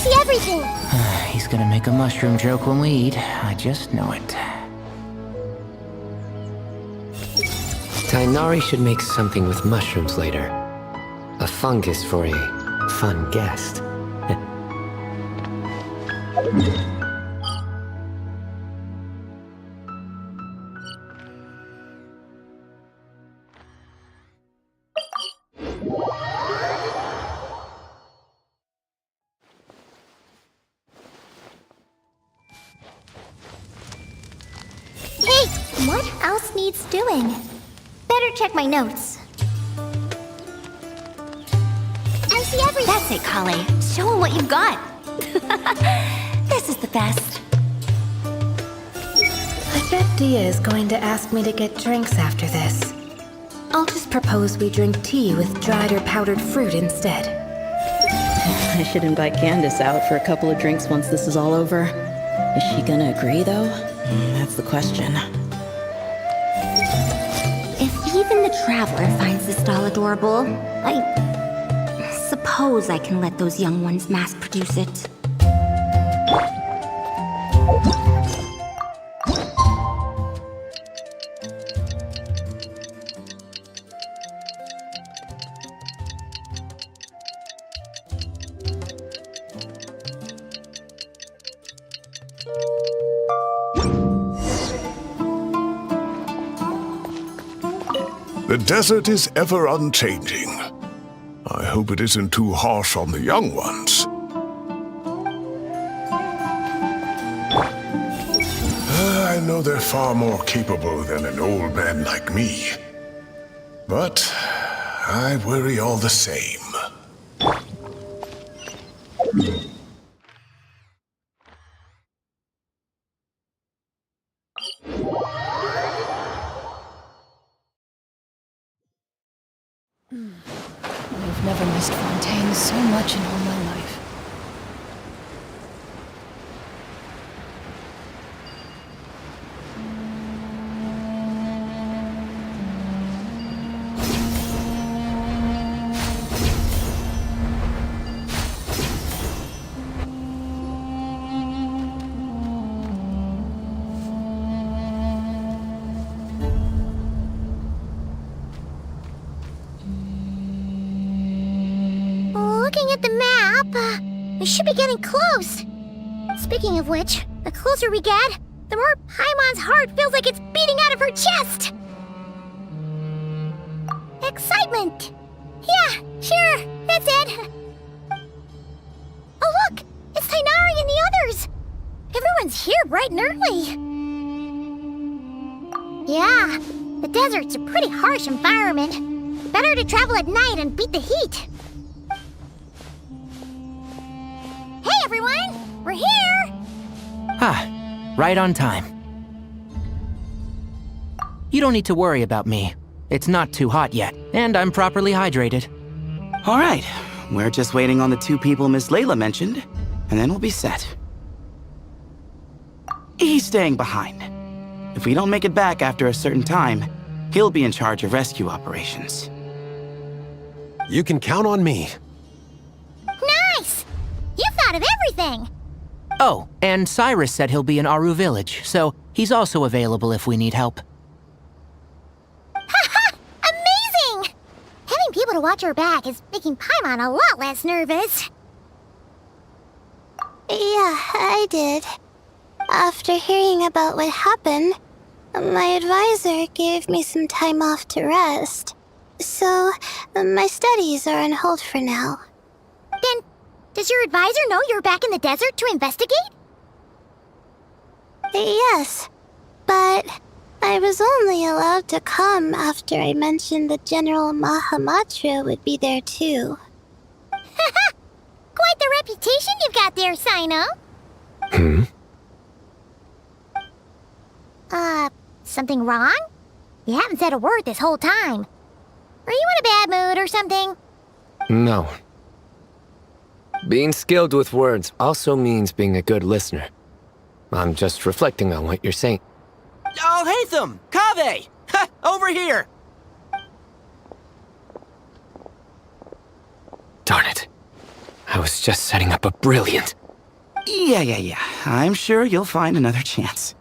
see everything! He's gonna make a mushroom joke when we eat. I just know it. Tainari should make something with mushrooms later. A fungus for a fun guest. Hey, what else needs doing? Better check my notes. I see everything. That's it, Kale. Show him what you've got. This is the best. I bet Dia is going to ask me to get drinks after this. I'll just propose we drink tea with dried or powdered fruit instead. I should invite Candace out for a couple of drinks once this is all over. Is she gonna agree, though? That's the question. If even the Traveler finds this doll adorable, I suppose I can let those young ones mass-produce it. The desert is ever unchanging. I hope it isn't too harsh on the young ones. I know they're far more capable than an old man like me. But I worry all the same. I've never missed Fontaine so much in all my life. Looking at the map, we should be getting close. Speaking of which, the closer we get, the more Paimon's heart feels like it's beating out of her chest. Excitement! Yeah, sure, that's it. Oh look, it's Tainari and the others. Everyone's here bright and early. Yeah, the desert's a pretty harsh environment. Better to travel at night and beat the heat. Hey everyone! We're here! Ah, right on time. You don't need to worry about me. It's not too hot yet, and I'm properly hydrated. All right, we're just waiting on the two people Miss Layla mentioned, and then we'll be set. He's staying behind. If we don't make it back after a certain time, he'll be in charge of rescue operations. You can count on me. Nice! You thought of everything! Oh, and Cyrus said he'll be in Aru Village, so he's also available if we need help. Haha! Amazing! Having people to watch our back is making Paimon a lot less nervous. Yeah, I did. After hearing about what happened, my advisor gave me some time off to rest. So, my studies are on hold for now. Then, does your advisor know you're back in the desert to investigate? Yes, but I was only allowed to come after I mentioned that General Mahamatra would be there too. Haha! Quite the reputation you've got there, Sino. Something wrong? You haven't said a word this whole time. Are you in a bad mood or something? No. Being skilled with words also means being a good listener. I'm just reflecting on what you're saying. Oh, Hatham! Kaveh! Ha! Over here! Darn it. I was just setting up a brilliant... Yeah. I'm sure you'll find another chance.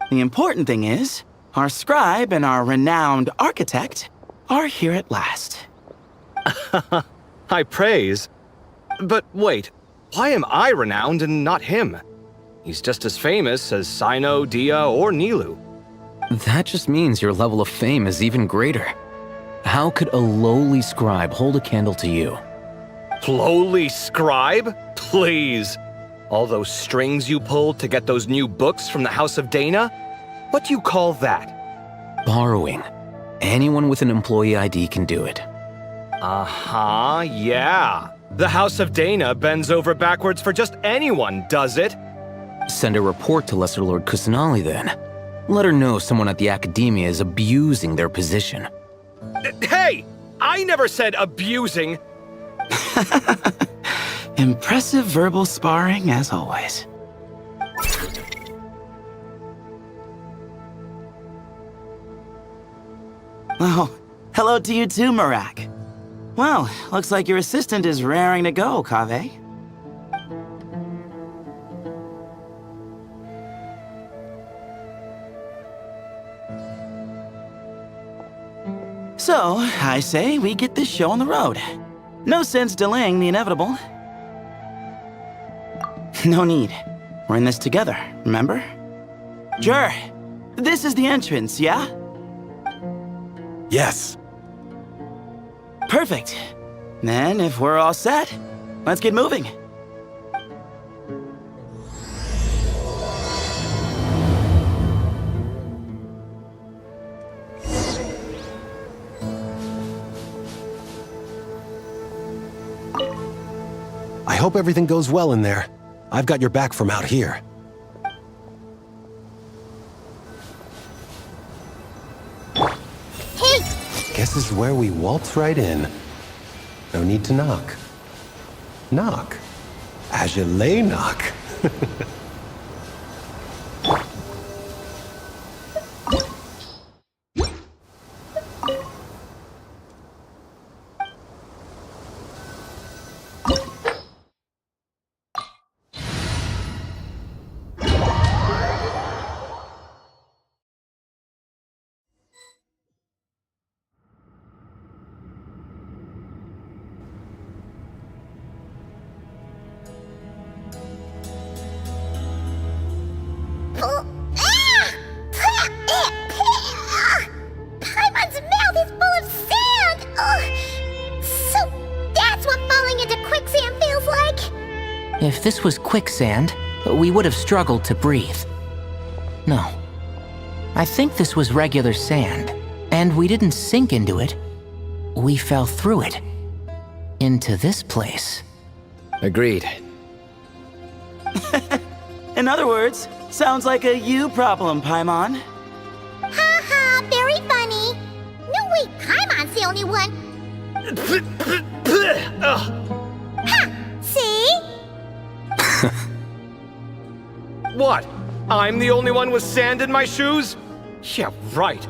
The important thing is, our scribe and our renowned architect are here at last. High praise. But wait, why am I renowned and not him? He's just as famous as Sino, Dia, or Nilu. That just means your level of fame is even greater. How could a lowly scribe hold a candle to you? Lowly scribe? Please. All those strings you pulled to get those new books from the House of Dana? What do you call that? Borrowing. Anyone with an employee ID can do it. Uh-huh, yeah. The House of Dana bends over backwards for just anyone, does it? Send a report to Lesser Lord Kusanali then. Let her know someone at the Academia is abusing their position. Hey! I never said abusing! Impressive verbal sparring, as always. Oh, hello to you too, Marak. Well, looks like your assistant is raring to go, Kaveh. So, I say we get this show on the road. No sense delaying the inevitable. No need. We're in this together, remember? Sure. This is the entrance, yeah? Yes. Perfect. Then, if we're all set, let's get moving. I hope everything goes well in there. I've got your back from out here. Hey! Guess this is where we waltz right in. No need to knock. Knock. As you lay knock. Paimon's mouth is full of sand! Ugh. So that's what falling into quicksand feels like? If this was quicksand, we would have struggled to breathe. No. I think this was regular sand, and we didn't sink into it. We fell through it. Into this place. Agreed. In other words, sounds like a you problem, Paimon. Ha ha, very funny. No, wait, Paimon's the only one. Ha! See? What? I'm the only one with sand in my shoes? Yeah, right.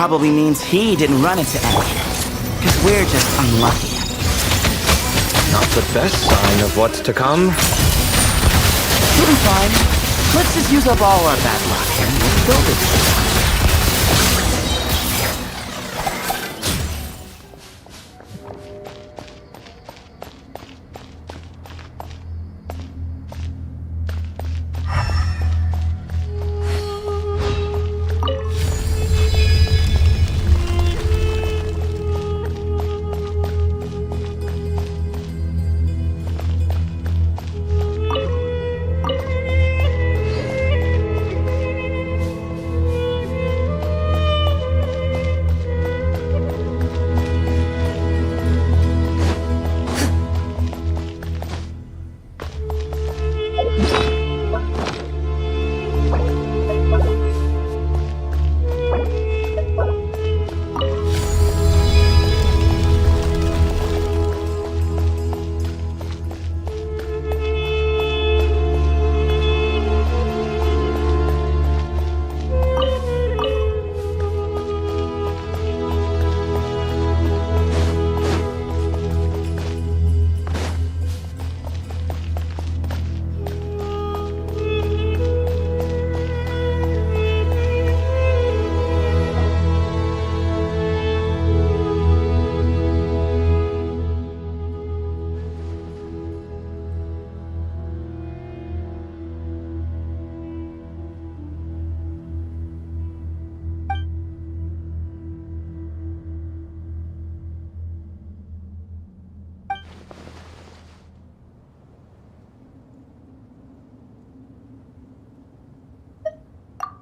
probably means he didn't run into any. Because we're just unlucky. Not the best sign of what's to come. We'll be fine. Let's just use up all our bad luck and we'll go this way.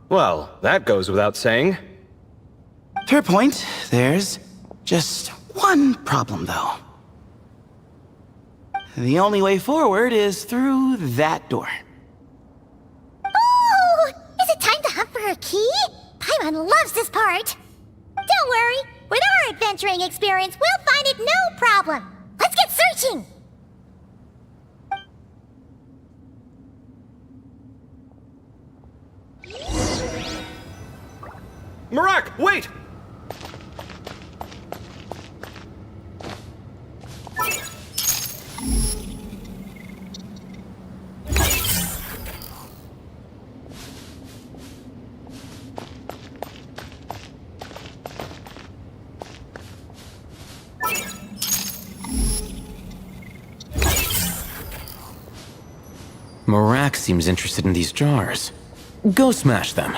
Well, that goes without saying. Fair point. There's just one problem, though. The only way forward is through that door. Oh! Is it time to hunt for a key? Paimon loves this part! Don't worry, with our adventuring experience, we'll find it no problem! Let's get searching! Marak, wait! Marak seems interested in these jars. Go smash them.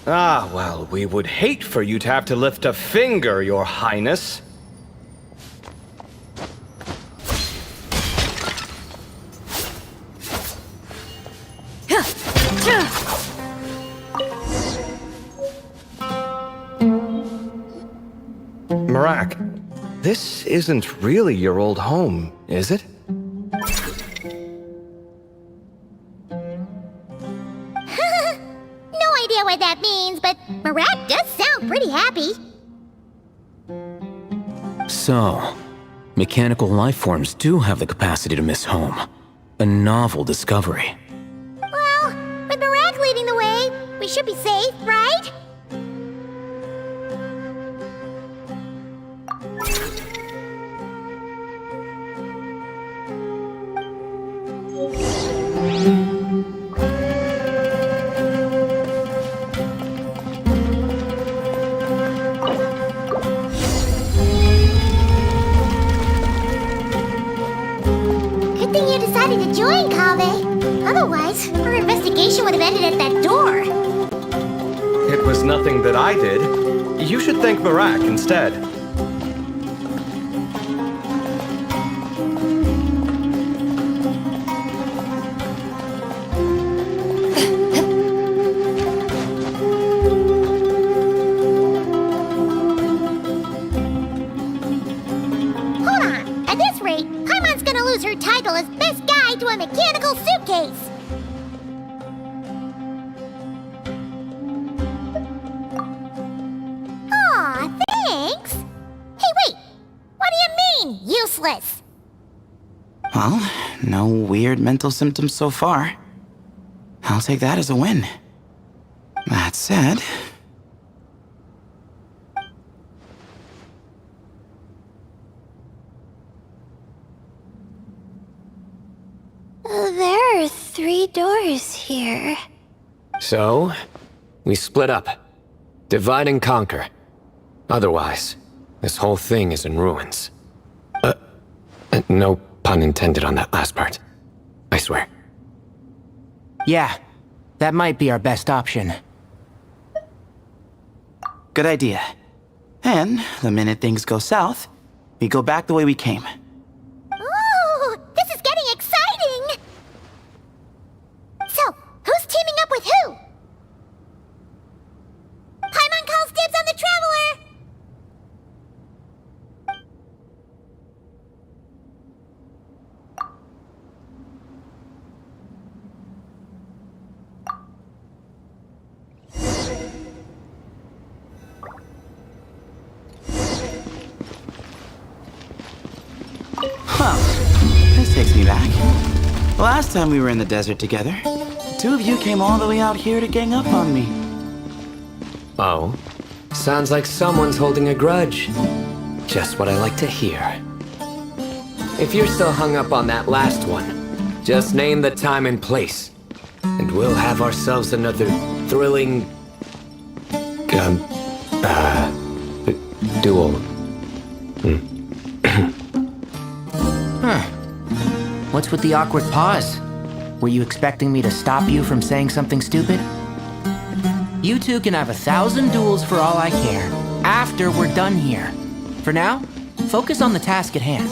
Ah, well, we would hate for you to have to lift a finger, Your Highness. Marak, this isn't really your old home, is it? What that means, but Marat does sound pretty happy. So, mechanical life forms do have the capacity to miss home. A novel discovery. Well, with Marat leading the way, we should be safe, right? To join Kaveh. Otherwise, our investigation would have ended at that door. It was nothing that I did. You should thank Marak instead. Hold on. At this rate, Paimon's gonna lose her title as best guy to a mechanical suitcase. Aw, thanks. Hey, wait. What do you mean, useless? Well, no weird mental symptoms so far. I'll take that as a win. That said, 3 doors here. So, we split up. Divide and conquer. Otherwise, this whole thing is in ruins. No pun intended on that last part. I swear. Yeah, that might be our best option. Good idea. And the minute things go south, we go back the way we came. Ooh, this is getting exciting! So, who's teaming up with who? Paimon calls dibs on the Traveler! Huh. This takes me back. Last time we were in the desert together, the 2 of you came all the way out here to gang up on me. Oh? Sounds like someone's holding a grudge. Just what I like to hear. If you're still hung up on that last one, just name the time and place. And we'll have ourselves another thrilling... duel. Huh. What's with the awkward pause? Were you expecting me to stop you from saying something stupid? You two can have 1,000 duels for all I care, after we're done here. For now, focus on the task at hand.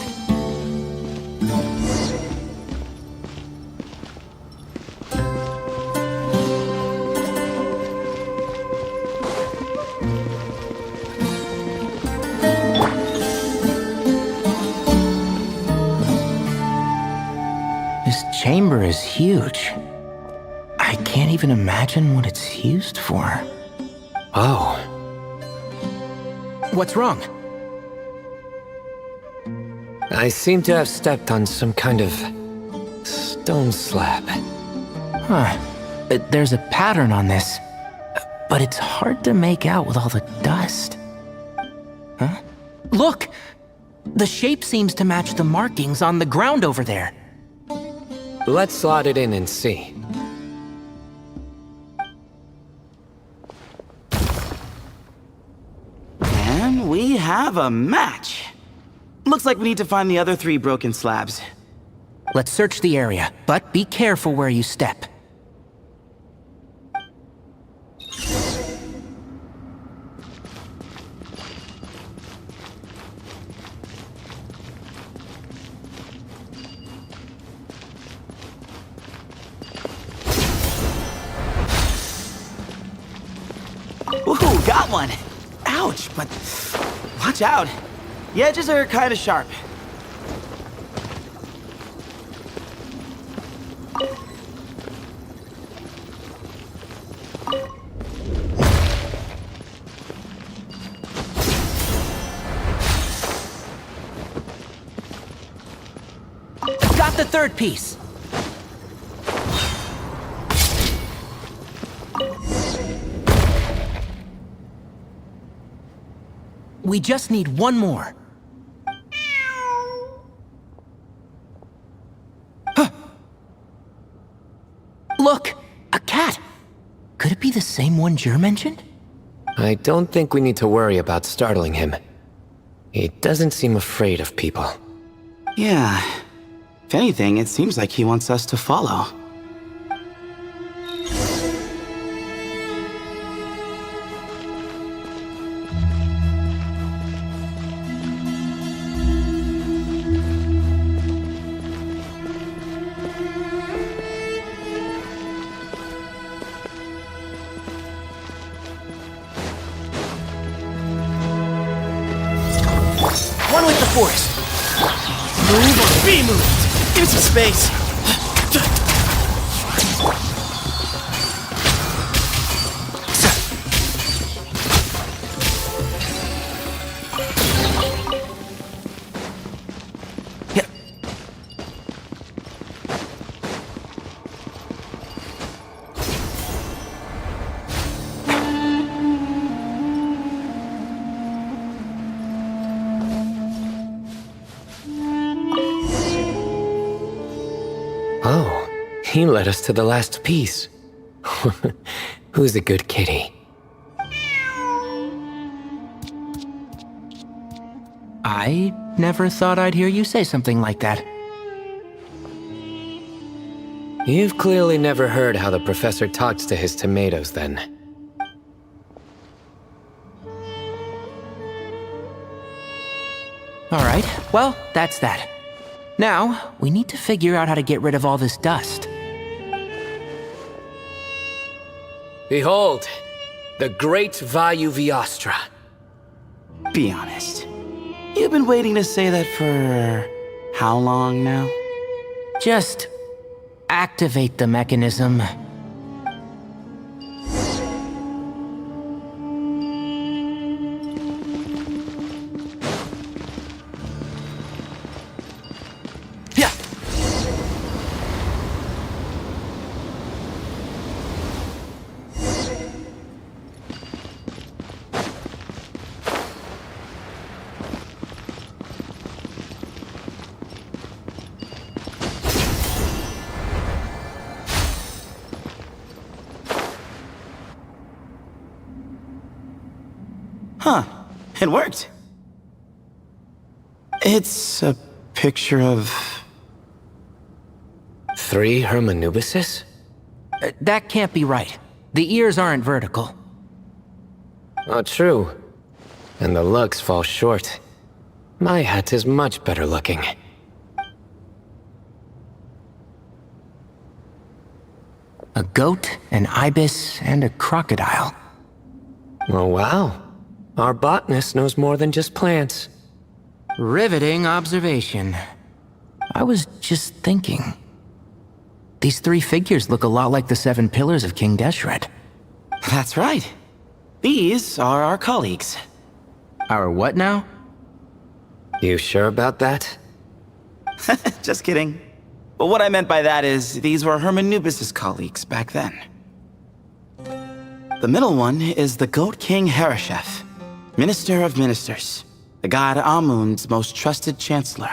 This chamber is huge. I can't even imagine what it's used for. Oh. What's wrong? I seem to have stepped on some kind of... stone slab. Huh. There's a pattern on this, but it's hard to make out with all the dust. Huh? Look! The shape seems to match the markings on the ground over there. Let's slot it in and see. And we have a match. Looks like we need to find the other 3 broken slabs. Let's search the area, but be careful where you step. Ooh, got one! Ouch, but watch out. The edges are kind of sharp. Got the 3rd piece! We just need one more. Huh. Look! A cat! Could it be the same one Jer mentioned? I don't think we need to worry about startling him. He doesn't seem afraid of people. Yeah. If anything, it seems like he wants us to follow. One with the force. Move or be moved! Give me some space! He led us to the last piece. Who's a good kitty? I never thought I'd hear you say something like that. You've clearly never heard how the professor talks to his tomatoes, then. Alright, well, that's that. Now, we need to figure out how to get rid of all this dust. Behold, the great Vayu Viastra. Be honest. You've been waiting to say that for how long now? Just activate the mechanism. Yeah. Huh. It worked. It's a picture of... 3 Hermanubises? That can't be right. The ears aren't vertical. Oh, true. And the lugs fall short. My hat is much better looking. A goat, an ibis, and a crocodile. Oh, wow. Our botanist knows more than just plants. Riveting observation. I was just thinking. These 3 figures look a lot like the 7 pillars of King Deshret. That's right. These are our colleagues. Our what now? You sure about that? Just kidding. But what I meant by that is, these were Hermanubis' colleagues back then. The middle one is the Goat King Hereshef, Minister of Ministers, the god Amun's most trusted chancellor.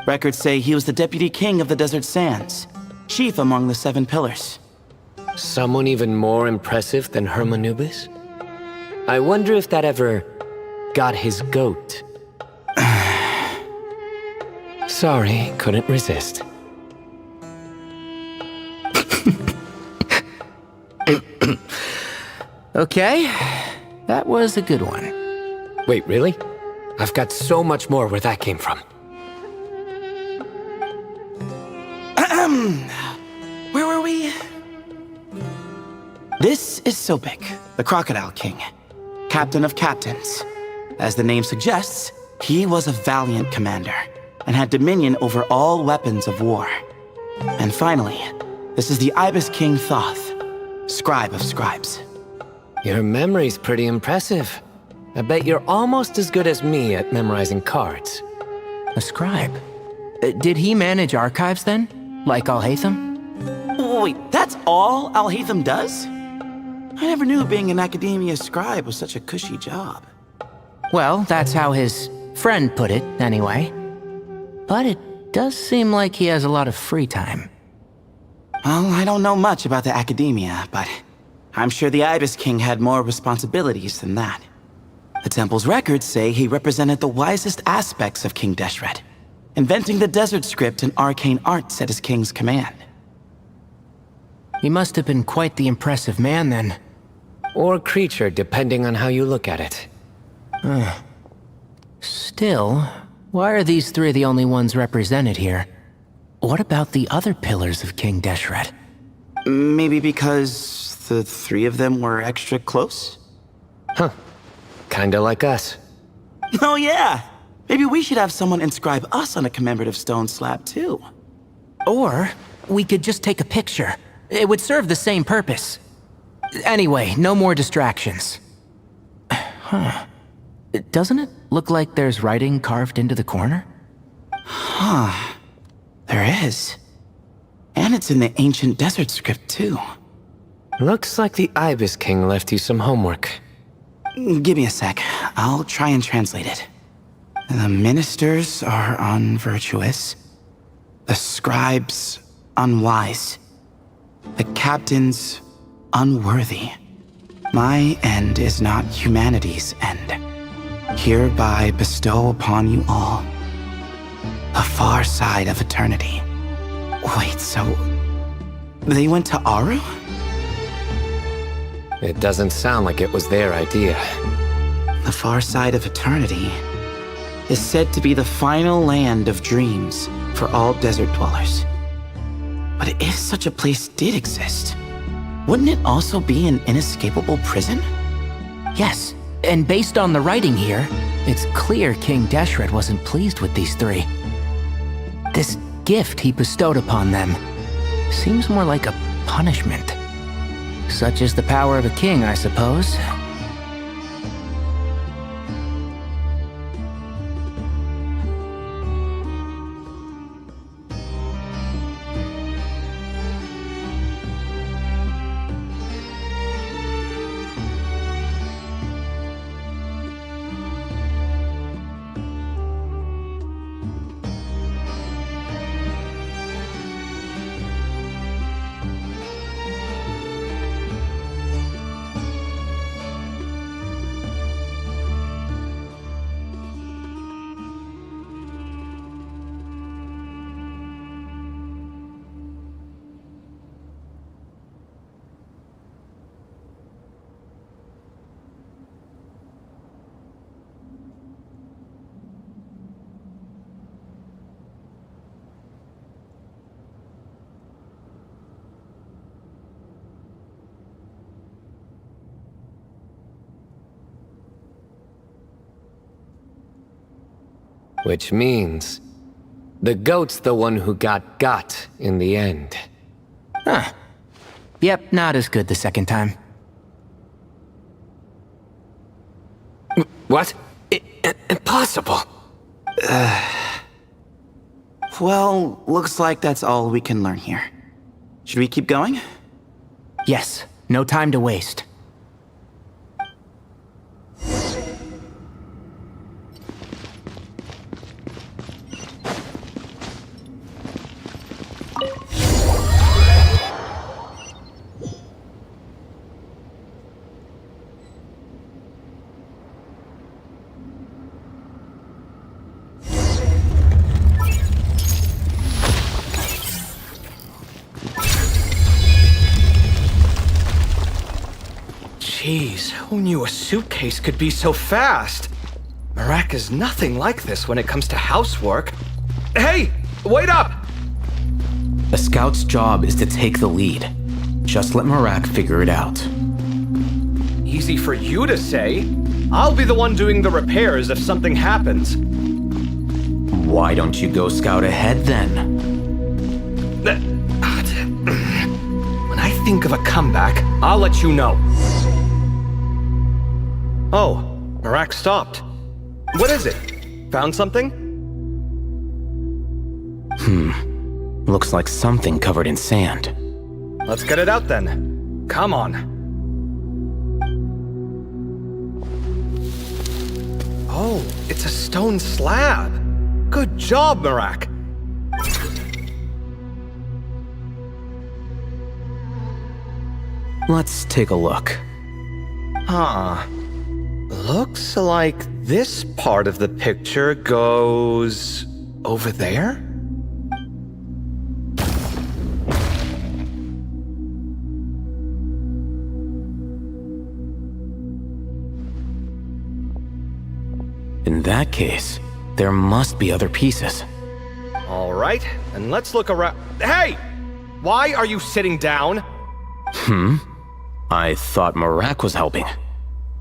Records say he was the deputy king of the Desert Sands, chief among the 7 pillars. Someone even more impressive than Hermanubis? I wonder if that ever got his goat. Sorry, couldn't resist. Okay, that was a good one. Wait, really? I've got so much more where that came from. Where were we? This is Sobek, the Crocodile King, captain of captains. As the name suggests, he was a valiant commander and had dominion over all weapons of war. And finally, this is the Ibis King Thoth, scribe of scribes. Your memory's pretty impressive. I bet you're almost as good as me at memorizing cards. A scribe? Did he manage archives then? Like Alhaitham? Wait, that's all Alhaitham does? I never knew being an academia scribe was such a cushy job. Well, that's how his friend put it, anyway. But it does seem like he has a lot of free time. Well, I don't know much about the academia, but I'm sure the Ibis King had more responsibilities than that. The temple's records say he represented the wisest aspects of King Deshret, inventing the desert script and arcane arts at his king's command. He must have been quite the impressive man, then. Or creature, depending on how you look at it. Still, why are these 3 the only ones represented here? What about the other pillars of King Deshret? Maybe because the 3 of them were extra close? Huh. Kinda like us. Oh yeah! Maybe we should have someone inscribe us on a commemorative stone slab too. Or, we could just take a picture. It would serve the same purpose. Anyway, no more distractions. Huh. Doesn't it look like there's writing carved into the corner? Huh. There is. And it's in the ancient desert script too. Looks like the Ibis King left you some homework. Give me a sec. I'll try and translate it. The ministers are unvirtuous. The scribes unwise. The captain's unworthy. My end is not humanity's end. Hereby bestow upon you all a far side of eternity. Wait, so they went to Aru? It doesn't sound like it was their idea. The far side of eternity is said to be the final land of dreams for all desert dwellers. But if such a place did exist, wouldn't it also be an inescapable prison? Yes, and based on the writing here, it's clear King Deshret wasn't pleased with these three. This gift he bestowed upon them seems more like a punishment. Such is the power of a king, I suppose. Which means the goat's the one who got in the end. Huh. Yep, not as good the second time. What? Impossible. Well, looks like that's all we can learn here. Should we keep going? Yes, no time to waste. Jeez, who knew a suitcase could be so fast? Marak is nothing like this when it comes to housework. Hey, wait up! A scout's job is to take the lead. Just let Marak figure it out. Easy for you to say. I'll be the one doing the repairs if something happens. Why don't you go scout ahead then? When I think of a comeback, I'll let you know. Oh, Marak stopped. What is it? Found something? Looks like something covered in sand. Let's get it out then. Come on. Oh, it's a stone slab. Good job, Marak. Let's take a look. Huh. Looks like this part of the picture goes over there? In that case, there must be other pieces. All right, and let's look around. Hey! Why are you sitting down? I thought Marak was helping.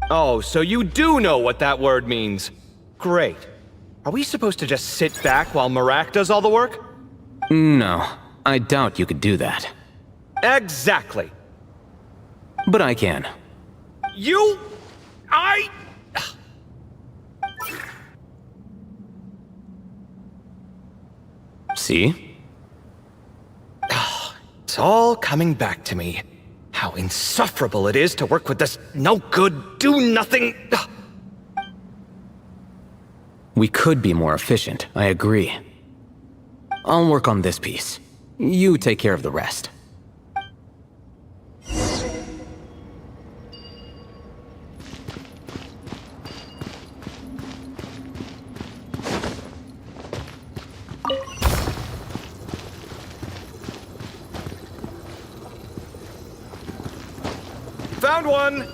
Oh, so you do know what that word means. Great. Are we supposed to just sit back while Marak does all the work? No, I doubt you could do that. Exactly. But I can. See? It's all coming back to me. How insufferable it is to work with this no-good, do-nothing... We could be more efficient, I agree. I'll work on this piece. You take care of the rest. Found one!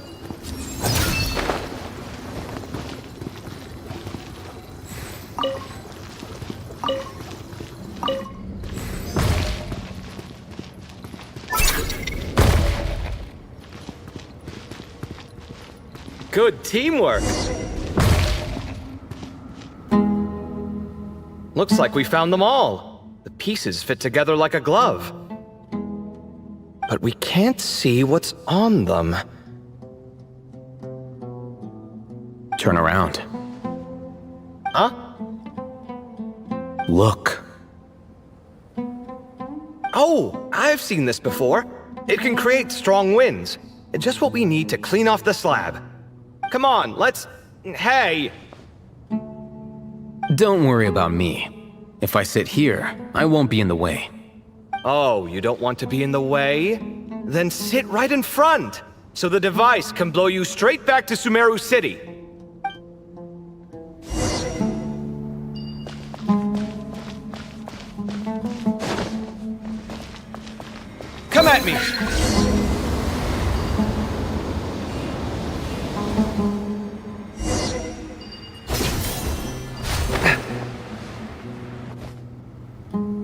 Good teamwork! Looks like we found them all. The pieces fit together like a glove. But we can't see what's on them. Turn around. Huh? Look. Oh, I've seen this before. It can create strong winds. Just what we need to clean off the slab. Come on, let's... Hey! Don't worry about me. If I sit here, I won't be in the way. Oh, you don't want to be in the way? Then sit right in front, so the device can blow you straight back to Sumeru City. Come at me!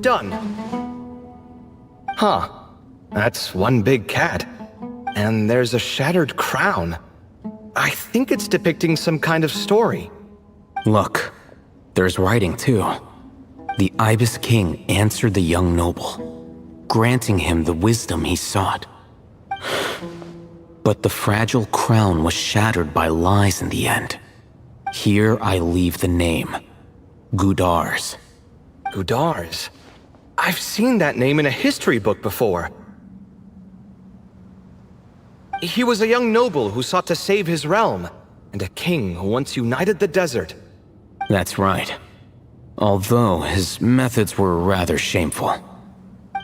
Done. Huh. That's one big cat. And there's a shattered crown. I think it's depicting some kind of story. Look, there's writing too. The Ibis King answered the young noble, granting him the wisdom he sought. But the fragile crown was shattered by lies in the end. Here I leave the name, Gudars. Gudars? I've seen that name in a history book before. He was a young noble who sought to save his realm, and a king who once united the desert. That's right. Although his methods were rather shameful.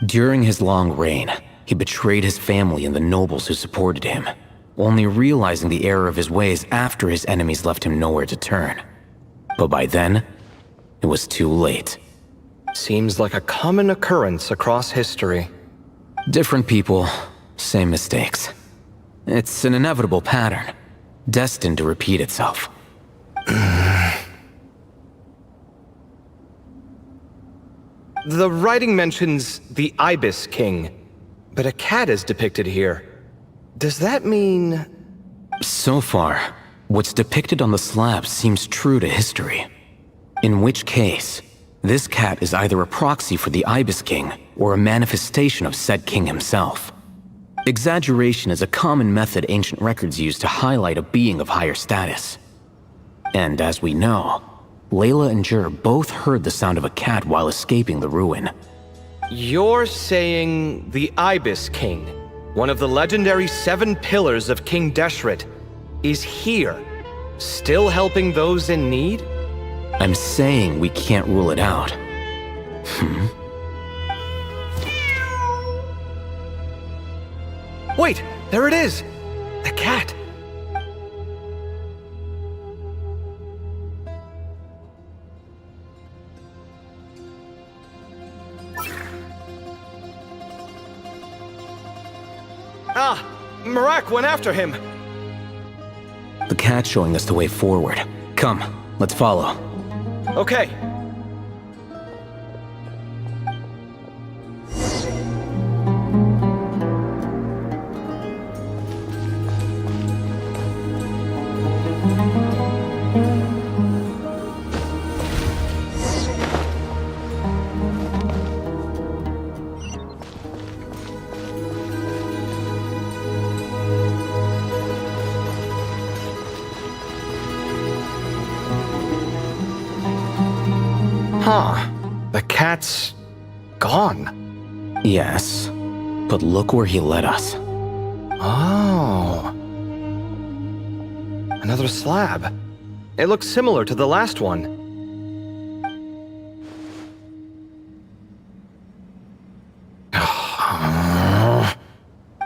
During his long reign, he betrayed his family and the nobles who supported him, only realizing the error of his ways after his enemies left him nowhere to turn. But by then, it was too late. Seems like a common occurrence across history. Different people, same mistakes. It's an inevitable pattern, destined to repeat itself. The writing mentions the Ibis King, but a cat is depicted here. Does that mean... So far, what's depicted on the slab seems true to history. In which case, this cat is either a proxy for the Ibis King or a manifestation of said king himself. Exaggeration is a common method ancient records use to highlight a being of higher status. And as we know, Layla and Jur both heard the sound of a cat while escaping the ruin. You're saying the Ibis King, one of the legendary 7 pillars of King Deshret, is here, still helping those in need? I'm saying we can't rule it out. Wait, there it is! The cat! Ah! Marak went after him! The cat's showing us the way forward. Come, let's follow. Okay. Huh. The cat's... gone. Yes, but look where he led us. Oh. Another slab. It looks similar to the last one.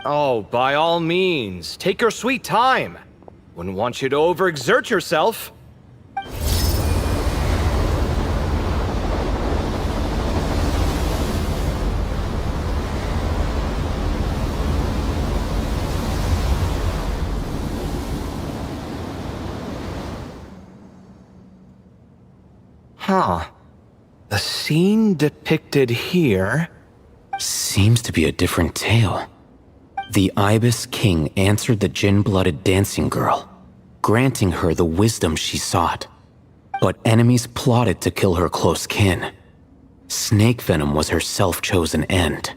Oh, by all means, take your sweet time. Wouldn't want you to overexert yourself. The scene depicted here seems to be a different tale. The Ibis King answered the Jinn-blooded dancing girl, granting her the wisdom she sought. But enemies plotted to kill her close kin. Snake venom was her self-chosen end.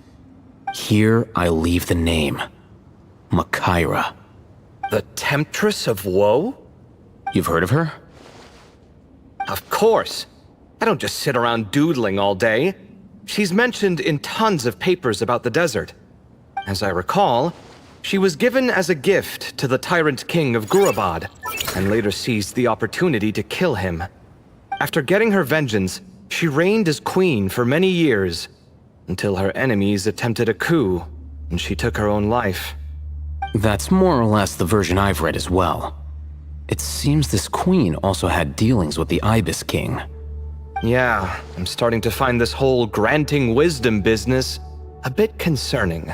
Here I leave the name. Makaira. The Temptress of Woe? You've heard of her? Of course. I don't just sit around doodling all day. She's mentioned in tons of papers about the desert. As I recall, she was given as a gift to the tyrant king of Gurabad, and later seized the opportunity to kill him. After getting her vengeance, she reigned as queen for many years, until her enemies attempted a coup, and she took her own life. That's more or less the version I've read as well. It seems this queen also had dealings with the Ibis King. Yeah, I'm starting to find this whole granting wisdom business a bit concerning.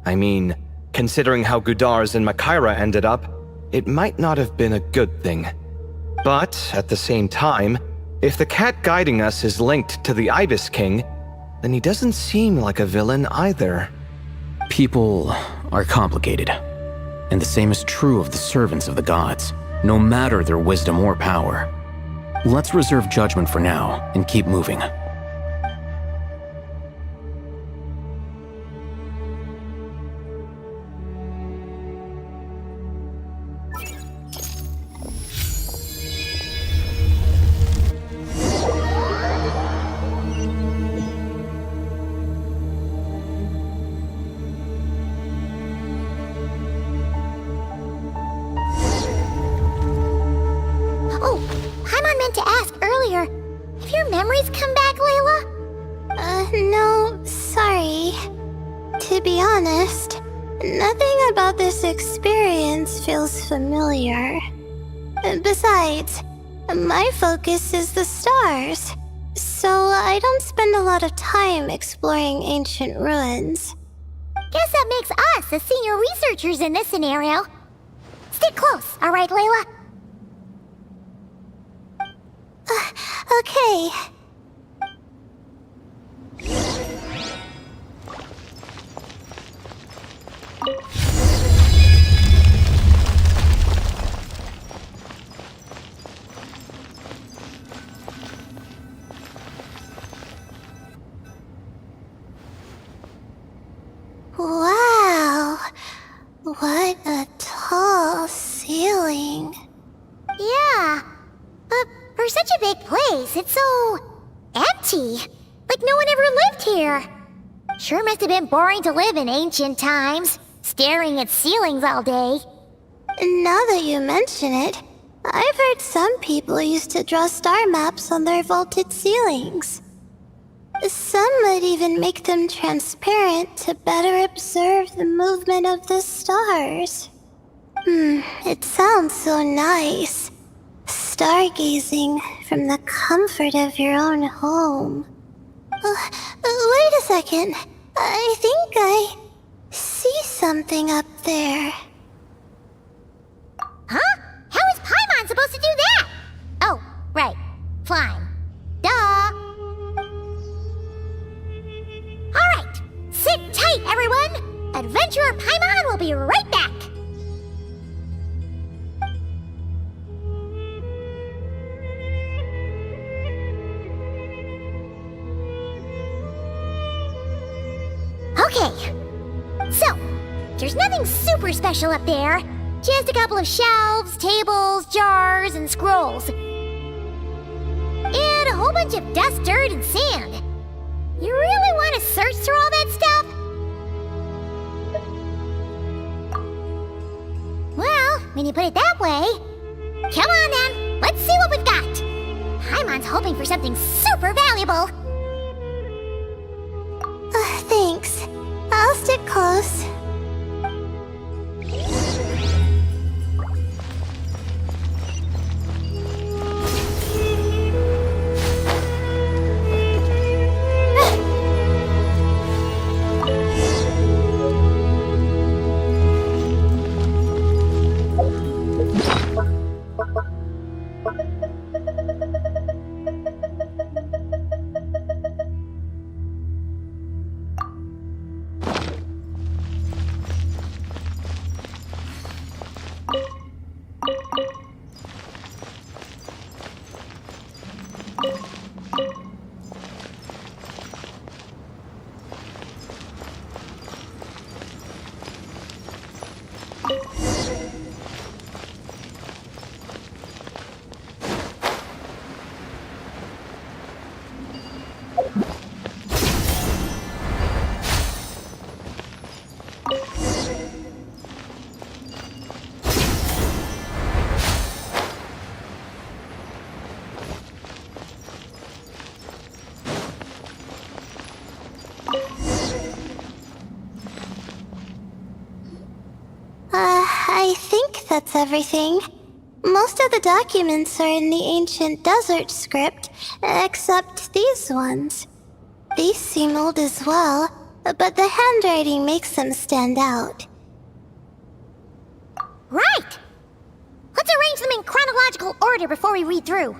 I mean, considering how Gudars and Makaira ended up, it might not have been a good thing. But, at the same time, if the cat guiding us is linked to the Ibis King, then he doesn't seem like a villain either. People are complicated, and the same is true of the servants of the gods, no matter their wisdom or power. Let's reserve judgment for now and keep moving. No, sorry. To be honest, nothing about this experience feels familiar. Besides, my focus is the stars, so I don't spend a lot of time exploring ancient ruins. Guess that makes us the senior researchers in this scenario. Stick close, alright, Layla? Okay. Wow, what a tall ceiling. Yeah, but for such a big place, it's so empty. Like no one ever lived here. Sure must have been boring to live in ancient times, staring at ceilings all day. Now that you mention it, I've heard some people used to draw star maps on their vaulted ceilings. Some might even make them transparent to better observe the movement of the stars. It sounds so nice. Stargazing from the comfort of your own home. Wait a second. I think I see something up there. Huh? How is Paimon supposed to do that? Oh, right. Flying. Duh. Alright, sit tight, everyone! Adventurer Paimon will be right back! Okay, so, there's nothing super special up there. Just a couple of shelves, tables, jars, and scrolls. And a whole bunch of dust, dirt, and sand. You really want to search through all that stuff? Well, when you put it that way... Come on then, let's see what we've got. Paimon's hoping for something super valuable. Thanks. I'll stick close. that's everything. Most of the documents are in the ancient desert script, except these ones. These seem old as well, but the handwriting makes them stand out. Right! Let's arrange them in chronological order before we read through.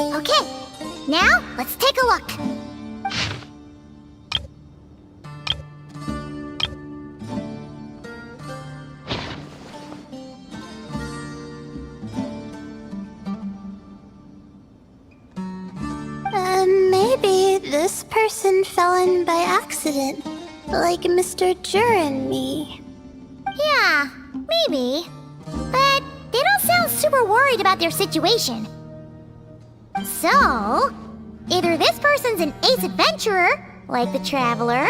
Okay, now let's take a look. Maybe this person fell in by accident, like Mr. Jur and me. Yeah, maybe. But they don't sound super worried about their situation. So, either this person's an ace adventurer, like the Traveler,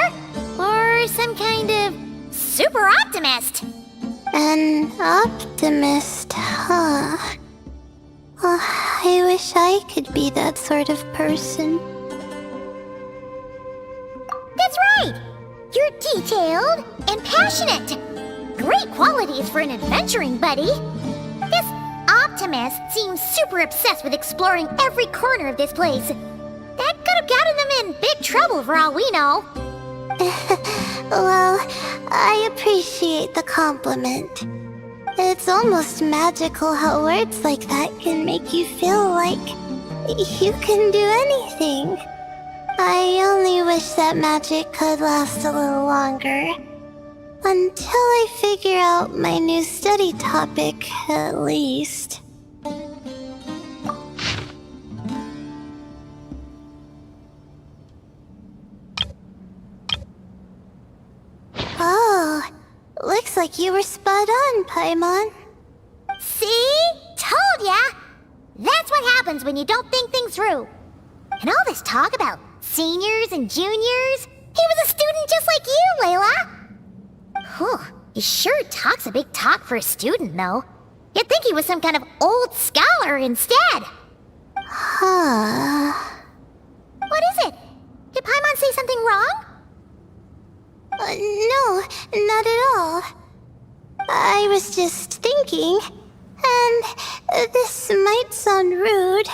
or some kind of super optimist. An optimist, huh? Oh, I wish I could be that sort of person. That's right! You're detailed and passionate. Great qualities for an adventuring buddy. This optimist seems super obsessed with exploring every corner of this place. That could have gotten them in big trouble for all we know. Well, I appreciate the compliment. It's almost magical how words like that can make you feel like you can do anything. I only wish that magic could last a little longer. Until I figure out my new study topic, at least. Oh, looks like you were spot on, Paimon. See? Told ya! That's what happens when you don't think things through. And all this talk about seniors and juniors, he was a student just like you, Layla! Whew, he sure talks a big talk for a student, though. You'd think he was some kind of old scholar instead. Huh. What is it? Did Paimon say something wrong? No, not at all. I was just thinking, and this might sound rude,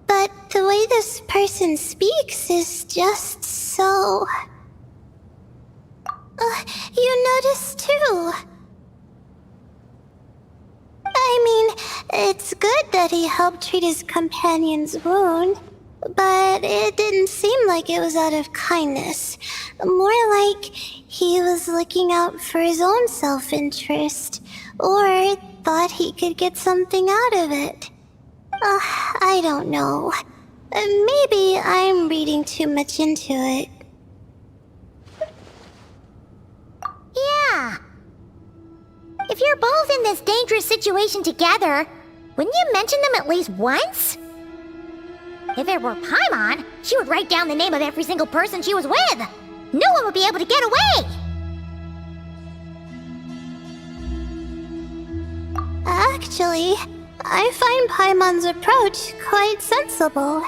but the way this person speaks is just so... you noticed too. I mean, it's good that he helped treat his companion's wound, but it didn't seem like it was out of kindness. More like he was looking out for his own self-interest, or thought he could get something out of it. I don't know. Maybe I'm reading too much into it. Yeah. If you're both in this dangerous situation together, wouldn't you mention them at least once? If it were Paimon, she would write down the name of every single person she was with. No one would be able to get away. Actually, I find Paimon's approach quite sensible.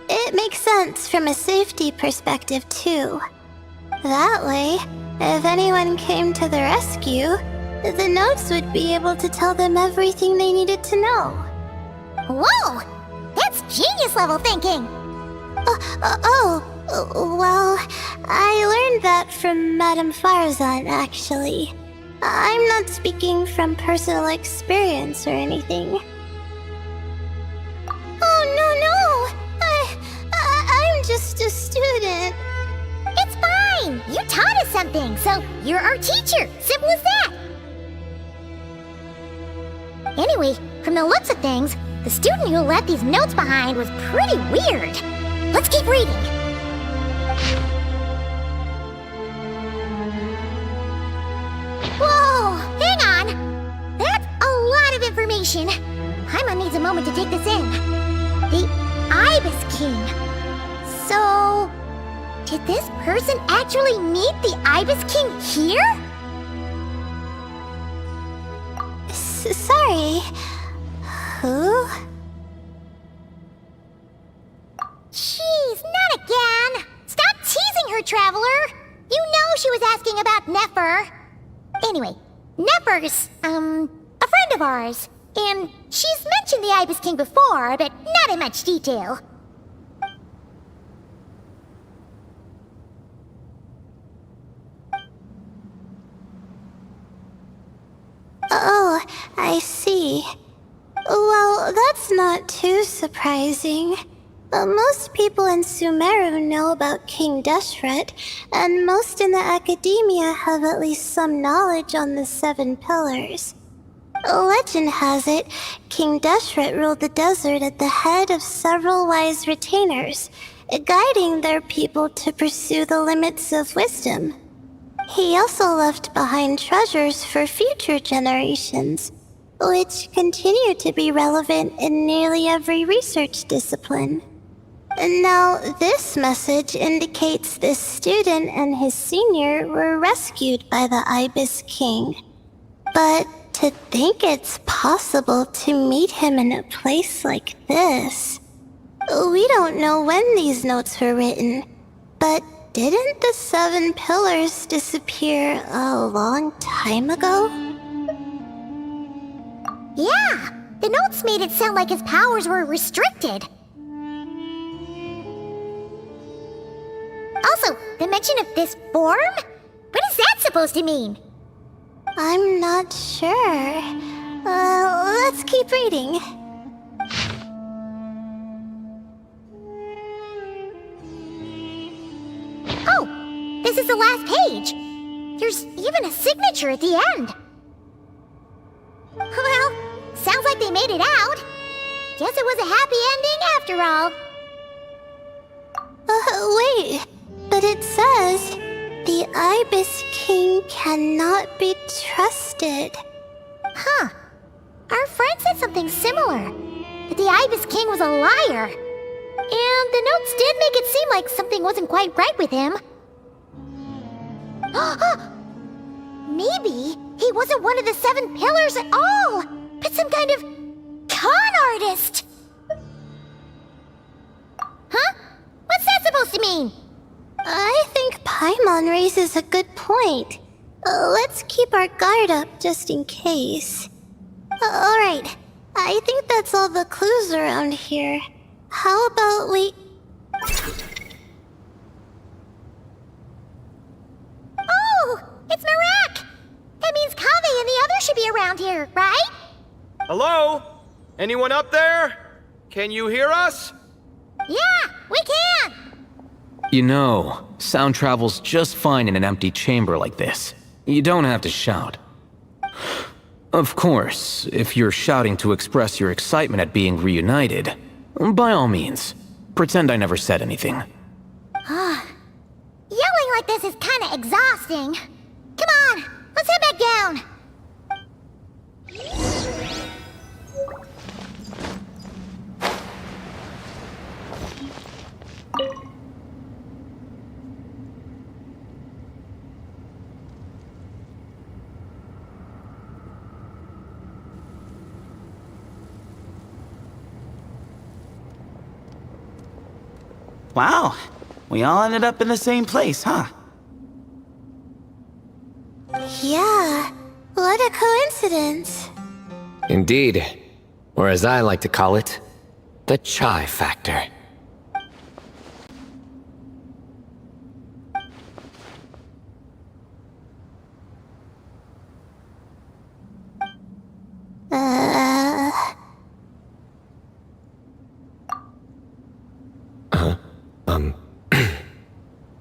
It makes sense from a safety perspective, too. That way, if anyone came to the rescue, the notes would be able to tell them everything they needed to know. Whoa! That's genius-level thinking! Well, I learned that from Madame Farzan, actually. I'm not speaking from personal experience or anything. Oh, no! I'm just a student. It's fine! You taught us something, so you're our teacher. Simple as that. Anyway, from the looks of things, the student who left these notes behind was pretty weird. Let's keep reading. Whoa! Hang on! That's a lot of information. Paimon needs a moment to take this in. The Ibis King. So... did this person actually meet the Ibis King here? Sorry. Who? Jeez, not again! Stop teasing her, Traveler! You know she was asking about Nefer. Anyway, Nefer's, a friend of ours. And she's mentioned the Ibis King before, but not in much detail. Oh, I see. Well, that's not too surprising. Most people in Sumeru know about King Deshret, and most in the academia have at least some knowledge on the 7 pillars. Legend has it, King Deshret ruled the desert at the head of several wise retainers, guiding their people to pursue the limits of wisdom. He also left behind treasures for future generations, which continue to be relevant in nearly every research discipline. Now, this message indicates this student and his senior were rescued by the Ibis King. But to think it's possible to meet him in a place like this... We don't know when these notes were written, but didn't the 7 pillars disappear a long time ago? Yeah, the notes made it sound like his powers were restricted. Also, the mention of this form? What is that supposed to mean? I'm not sure. Let's keep reading. Oh, this is the last page. There's even a signature at the end. Well, sounds like they made it out. Guess it was a happy ending after all. Wait. But it says, the Ibis King cannot be trusted. Huh. Our friend said something similar. That the Ibis King was a liar. And the notes did make it seem like something wasn't quite right with him. Maybe he wasn't one of the 7 pillars at all, but some kind of con artist. Huh? What's that supposed to mean? I think Paimon raises a good point. Let's keep our guard up just in case. Alright, I think that's all the clues around here. How about we... Oh, it's Marak! That means Kaveh and the others should be around here, right? Hello? Anyone up there? Can you hear us? Yeah, we can! You know, sound travels just fine in an empty chamber like this. You don't have to shout. Of course, if you're shouting to express your excitement at being reunited, by all means, pretend I never said anything. Yelling like this is kinda exhausting. Come on, let's head back down. Wow, we all ended up in the same place, huh? Yeah, what a coincidence. Indeed. Or as I like to call it, the chai factor.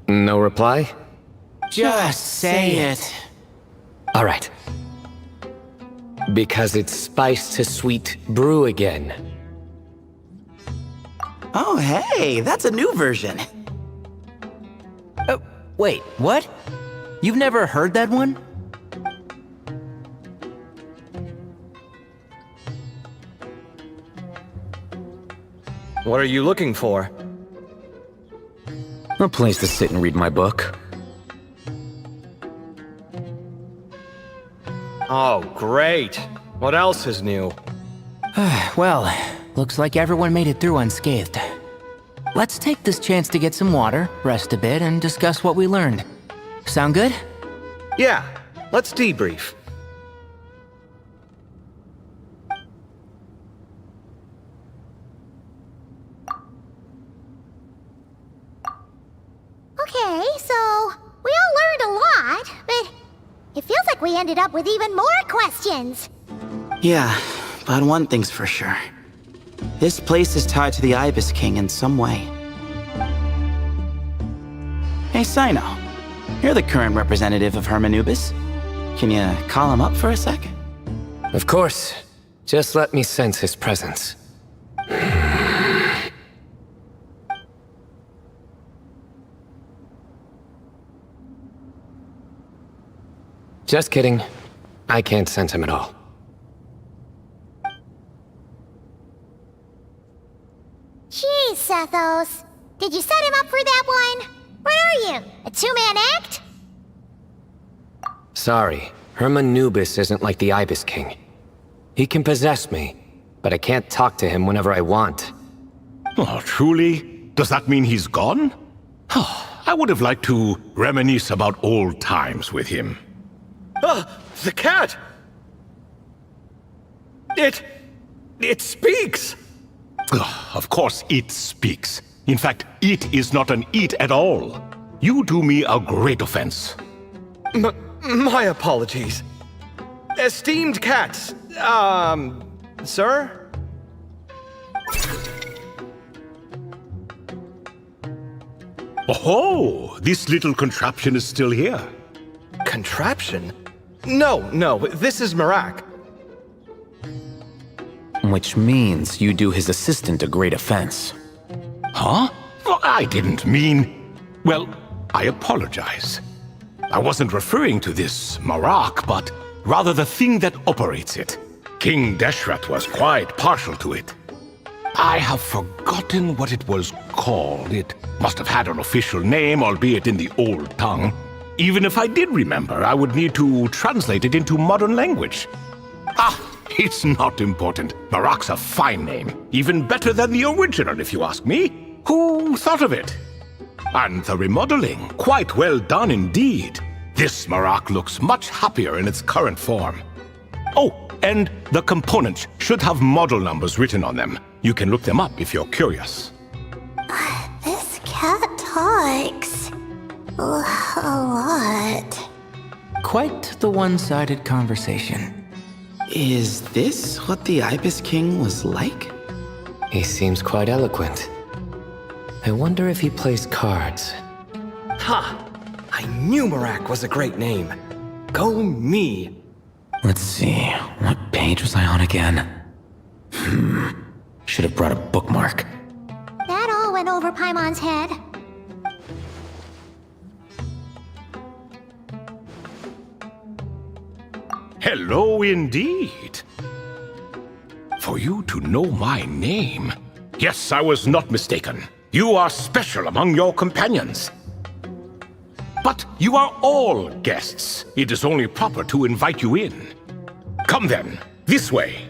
No reply? Just say it. Alright. Because it's spice to sweet brew again. Oh, hey, that's a new version. Oh, wait, what? You've never heard that one? What are you looking for? A place to sit and read my book. Oh, great. What else is new? Well, looks like everyone made it through unscathed. Let's take this chance to get some water, rest a bit, and discuss what we learned. Sound good? Yeah, let's debrief. Okay, so we all learned a lot, but it feels like we ended up with even more questions. Yeah, but one thing's for sure. This place is tied to the Ibis King in some way. Hey, Sino. You're the current representative of Hermanubis. Can you call him up for a sec? Of course. Just let me sense his presence. Just kidding. I can't sense him at all. Jeez, Sethos. Did you set him up for that one? What are you, a two-man act? Sorry, Hermanubis isn't like the Ibis King. He can possess me, but I can't talk to him whenever I want. Oh, truly? Does that mean he's gone? I would have liked to reminisce about old times with him. The cat! It speaks! Of course it speaks. In fact, it is not an it at all. You do me a great offense. My apologies. Esteemed cats, sir? Oh, this little contraption is still here. contraption? No, this is Marak. Which means you do his assistant a great offense. Huh? Well, I didn't mean... Well, I apologize. I wasn't referring to this Marak, but rather the thing that operates it. King Deshret was quite partial to it. I have forgotten what it was called. It must have had an official name, albeit in the old tongue. Even if I did remember, I would need to translate it into modern language. It's not important. Marak's a fine name. Even better than the original, if you ask me. Who thought of it? And the remodeling, quite well done indeed. This Marak looks much happier in its current form. Oh, and the components should have model numbers written on them. You can look them up if you're curious. This cat talks a lot. Quite the one-sided conversation. Is this what the Ibis King was like? He seems quite eloquent. I wonder if he plays cards. Ha! I knew Marak was a great name. Go me! Let's see, what page was I on again? Should have brought a bookmark. That all went over Paimon's head. Hello indeed. For you to know my name. Yes, I was not mistaken. You are special among your companions. But you are all guests. It is only proper to invite you in. Come then, this way.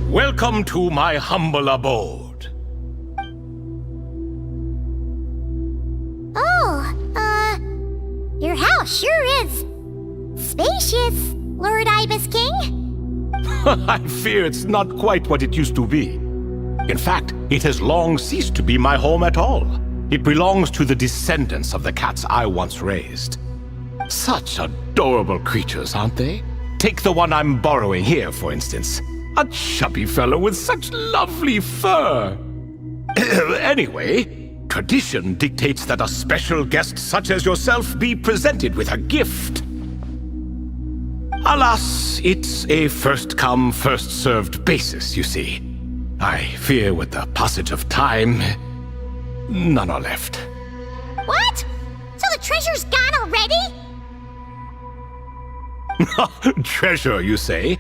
Welcome to my humble abode. Oh, your house sure is spacious, Lord Ibis King. I fear it's not quite what it used to be. In fact, it has long ceased to be my home at all. It belongs to the descendants of the cats I once raised. Such adorable creatures, aren't they? Take the one I'm borrowing here, for instance. A chubby fellow with such lovely fur. Anyway, tradition dictates that a special guest such as yourself be presented with a gift. Alas, it's a first-come, first-served basis, you see. I fear with the passage of time, none are left. What? So the treasure's gone already? Treasure, you say?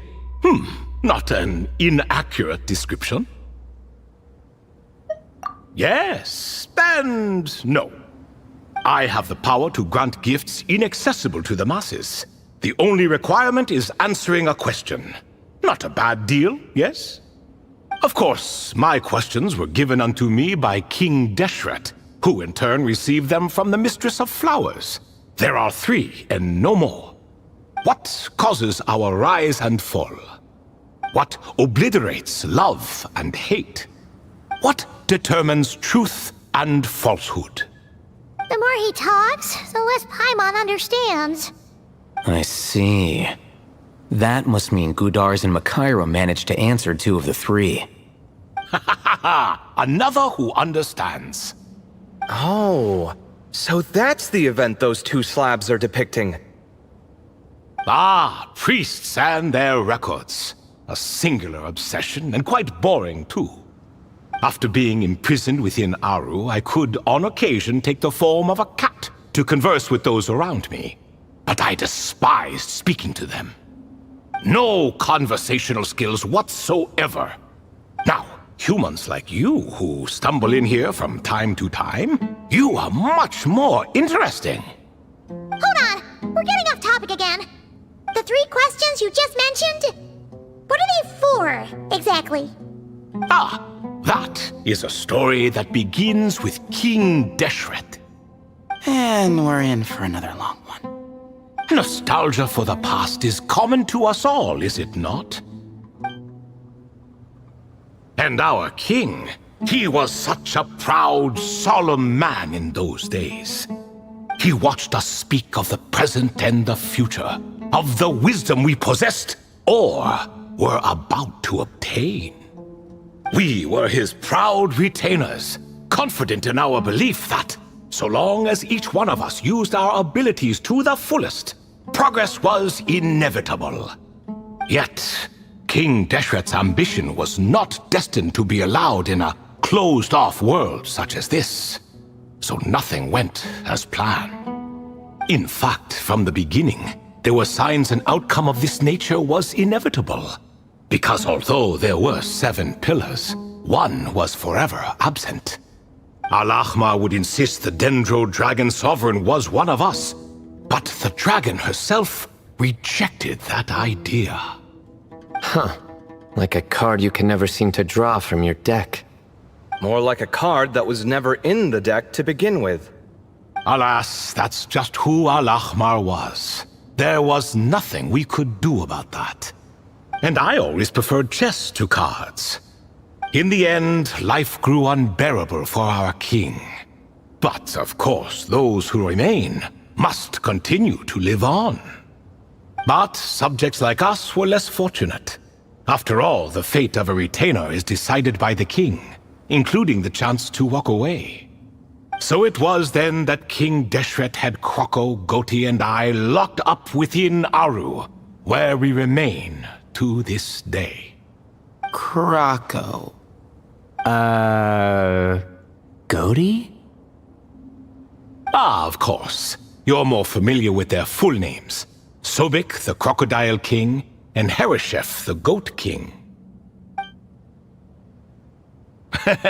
Not an inaccurate description. Yes, and no. I have the power to grant gifts inaccessible to the masses. The only requirement is answering a question. Not a bad deal, yes? Of course, my questions were given unto me by King Deshret, who in turn received them from the Mistress of Flowers. There are 3 and no more. What causes our rise and fall? What obliterates love and hate? What determines truth and falsehood? The more he talks, the less Paimon understands. I see. That must mean Gudars and Makaira managed to answer 2 of the 3. Another who understands. Oh, so that's the event those 2 slabs are depicting. Priests and their records. A singular obsession, and quite boring, too. After being imprisoned within Aru, I could, on occasion, take the form of a cat to converse with those around me. But I despised speaking to them. No conversational skills whatsoever. Now, humans like you who stumble in here from time to time, you are much more interesting. Hold on! We're getting off topic again. The 3 questions you just mentioned? What are they for, exactly? Ah, that is a story that begins with King Deshret. And we're in for another long one. Nostalgia for the past is common to us all, is it not? And our king, he was such a proud, solemn man in those days. He watched us speak of the present and the future, of the wisdom we possessed or were about to obtain. We were his proud retainers, confident in our belief that, so long as each one of us used our abilities to the fullest, progress was inevitable. Yet, King Deshret's ambition was not destined to be allowed in a closed-off world such as this. So nothing went as planned. In fact, from the beginning, there were signs an outcome of this nature was inevitable. Because although there were 7 pillars, one was forever absent. Al-Ahmar would insist the Dendro Dragon Sovereign was one of us, but the dragon herself rejected that idea. Huh. Like a card you can never seem to draw from your deck. More like a card that was never in the deck to begin with. Alas, that's just who Al-Ahmar was. There was nothing we could do about that. And I always preferred chess to cards. In the end, life grew unbearable for our king. But, of course, those who remain must continue to live on. But subjects like us were less fortunate. After all, the fate of a retainer is decided by the king, including the chance to walk away. So it was then that King Deshret had Kroko, Goti, and I locked up within Aru, where we remain to this day. Kroko. Goti? Ah, of course. You're more familiar with their full names. Sobek, the Crocodile King, and Hereshef, the Goat King.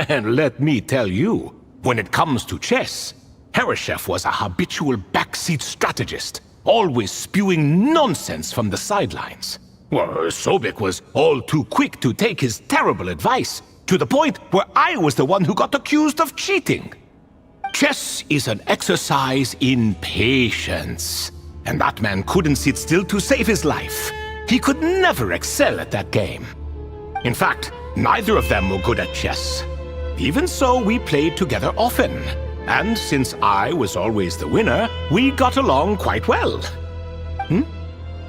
And let me tell you, when it comes to chess, Hereshef was a habitual backseat strategist, always spewing nonsense from the sidelines. Well, Sobek was all too quick to take his terrible advice, to the point where I was the one who got accused of cheating. Chess is an exercise in patience, and that man couldn't sit still to save his life. He could never excel at that game. In fact, neither of them were good at chess. Even so, we played together often, and since I was always the winner, we got along quite well.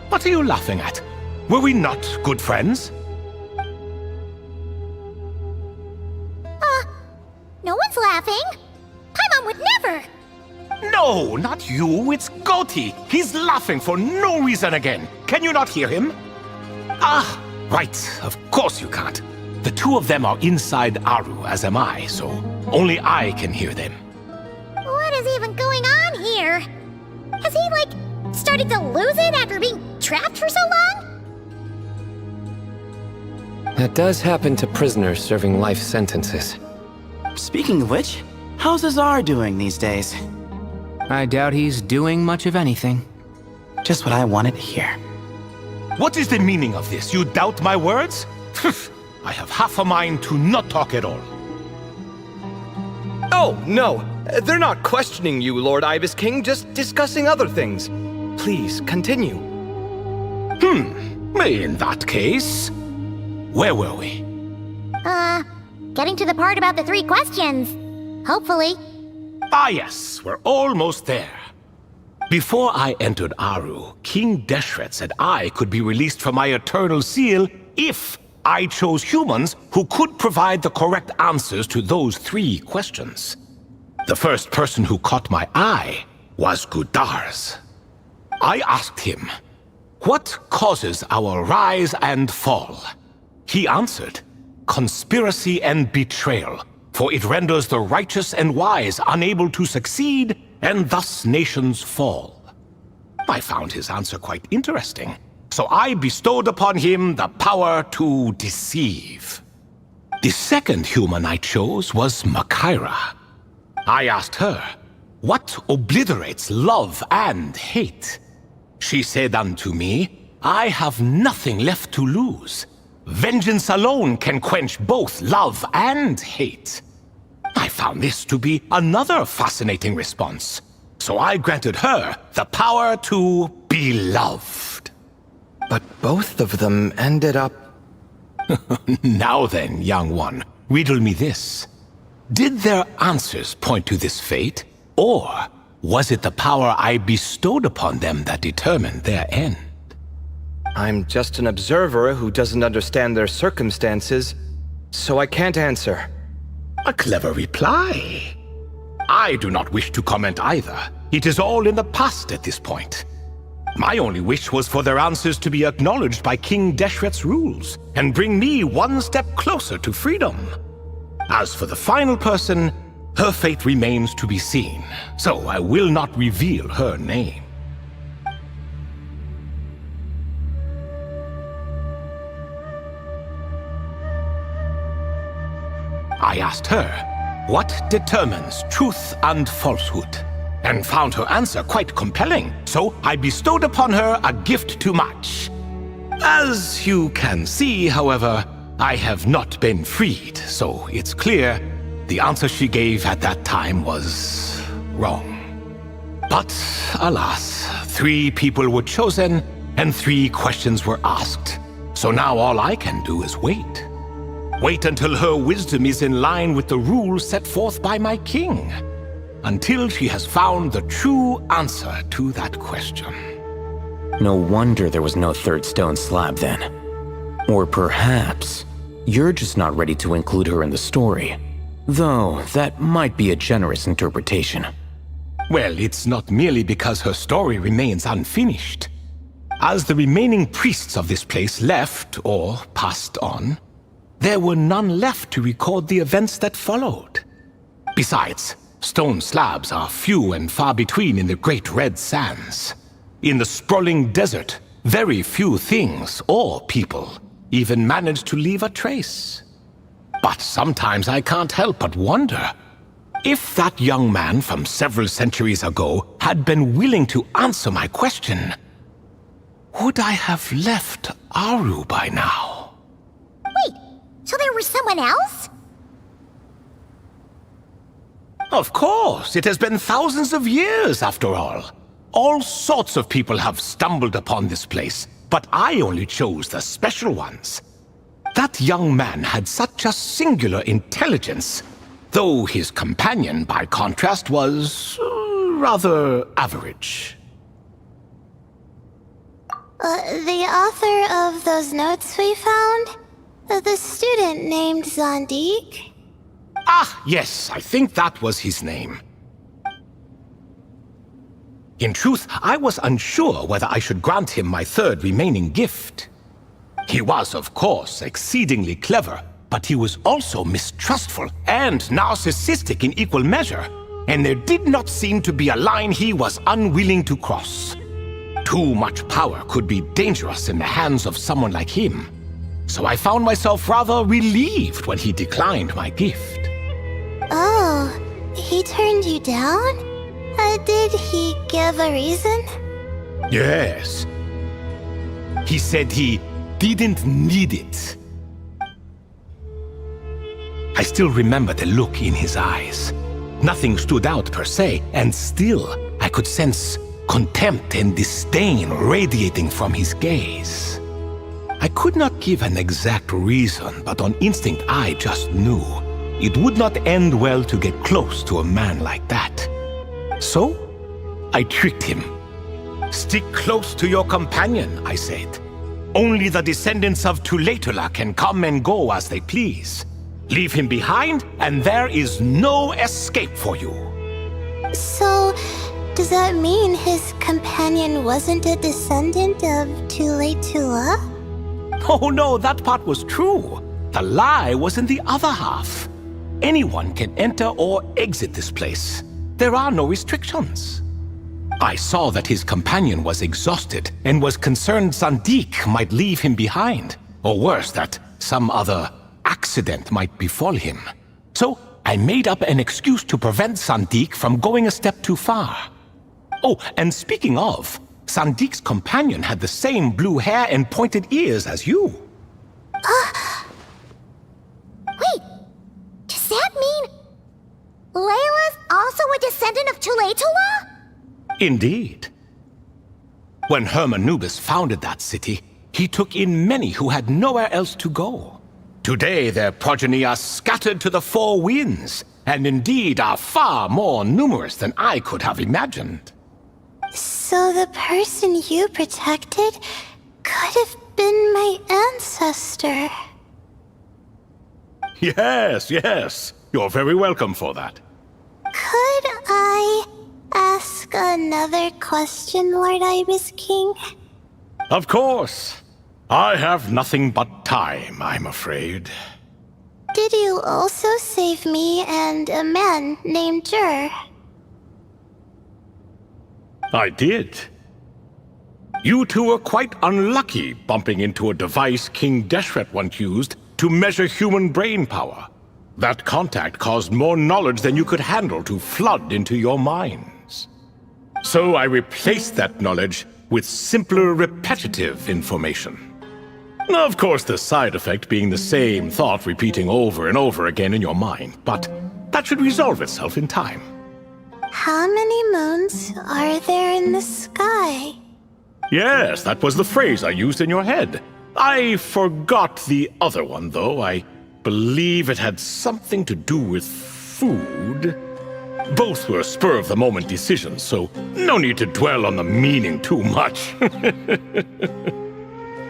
What are you laughing at? Were we not good friends? No one's laughing. Paimon would never. No, not you. It's Goti. He's laughing for no reason again. Can you not hear him? Ah, right. Of course you can't. The two of them are inside Aru, as am I, so only I can hear them. What is even going on here? Has he, started to lose it after being trapped for so long? That does happen to prisoners serving life sentences. Speaking of which, how's Azar doing these days? I doubt he's doing much of anything. Just what I wanted to hear. What is the meaning of this? You doubt my words? I have half a mind to not talk at all. Oh, no. They're not questioning you, Lord Ibis King, just discussing other things. Please, continue. In that case, where were we? Getting to the part about the 3 questions. Hopefully. Ah yes, we're almost there. Before I entered Aru, King Deshret said I could be released from my eternal seal if I chose humans who could provide the correct answers to those 3 questions. The first person who caught my eye was Gudars. I asked him, what causes our rise and fall? He answered, conspiracy and betrayal, for it renders the righteous and wise unable to succeed, and thus nations fall. I found his answer quite interesting, so I bestowed upon him the power to deceive. The second human I chose was Makaira. I asked her, what obliterates love and hate? She said unto me, I have nothing left to lose. Vengeance alone can quench both love and hate. I found this to be another fascinating response, so I granted her the power to be loved. But both of them ended up... Now then, young one, riddle me this. Did their answers point to this fate, or was it the power I bestowed upon them that determined their end? I'm just an observer who doesn't understand their circumstances, so I can't answer. A clever reply. I do not wish to comment either. It is all in the past at this point. My only wish was for their answers to be acknowledged by King Deshret's rules, and bring me one step closer to freedom. As for the final person, her fate remains to be seen, so I will not reveal her name. I asked her, what determines truth and falsehood? And found her answer quite compelling, so I bestowed upon her a gift to match. As you can see, however, I have not been freed, so it's clear the answer she gave at that time was wrong. But alas, 3 people were chosen and 3 questions were asked, so now all I can do is wait. Wait until her wisdom is in line with the rules set forth by my king. Until she has found the true answer to that question. No wonder there was no third stone slab then. Or perhaps you're just not ready to include her in the story. Though that might be a generous interpretation. Well, it's not merely because her story remains unfinished. As the remaining priests of this place left or passed on, there were none left to record the events that followed. Besides, stone slabs are few and far between in the Great Red Sands. In the sprawling desert, very few things or people even manage to leave a trace. But sometimes I can't help but wonder, if that young man from several centuries ago had been willing to answer my question, would I have left Aru by now? Wait, so there was someone else? Of course, it has been thousands of years after all. All sorts of people have stumbled upon this place, but I only chose the special ones. That young man had such a singular intelligence, though his companion, by contrast, was rather average. The author of those notes we found? The student named Zandik? Ah, yes, I think that was his name. In truth, I was unsure whether I should grant him my third remaining gift. He was, of course, exceedingly clever, but he was also mistrustful and narcissistic in equal measure, and there did not seem to be a line he was unwilling to cross. Too much power could be dangerous in the hands of someone like him, so I found myself rather relieved when he declined my gift. Oh, he turned you down? Did he give a reason? Yes. He said he didn't need it. I still remember the look in his eyes. Nothing stood out per se, and still I could sense contempt and disdain radiating from his gaze. I could not give an exact reason, but on instinct I just knew it would not end well to get close to a man like that. So, I tricked him. Stick close to your companion, I said. Only the descendants of Tulatula can come and go as they please. Leave him behind, and there is no escape for you. So, does that mean his companion wasn't a descendant of Tulatula? Oh no, that part was true. The lie was in the other half. Anyone can enter or exit this place. There are no restrictions. I saw that his companion was exhausted and was concerned Zandik might leave him behind, or worse, that some other accident might befall him. So I made up an excuse to prevent Sandik from going a step too far. Oh, and speaking of, Sandik's companion had the same blue hair and pointed ears as you. Wait, does that mean Layla's also a descendant of Tulatula? Indeed. When Hermanubis founded that city, he took in many who had nowhere else to go. Today their progeny are scattered to the four winds, and indeed are far more numerous than I could have imagined. So the person you protected could have been my ancestor. Yes, yes. You're very welcome for that. Could I ask another question, Lord Ibis King? Of course. I have nothing but time, I'm afraid. Did you also save me and a man named Jur? I did. You two were quite unlucky bumping into a device King Deshret once used to measure human brain power. That contact caused more knowledge than you could handle to flood into your minds. So I replaced that knowledge with simpler, repetitive information. Of course, the side effect being the same thought repeating over and over again in your mind, but that should resolve itself in time. How many moons are there in the sky? Yes, that was the phrase I used in your head. I forgot the other one, though. I believe it had something to do with food. Both were spur-of-the-moment decisions, so no need to dwell on the meaning too much.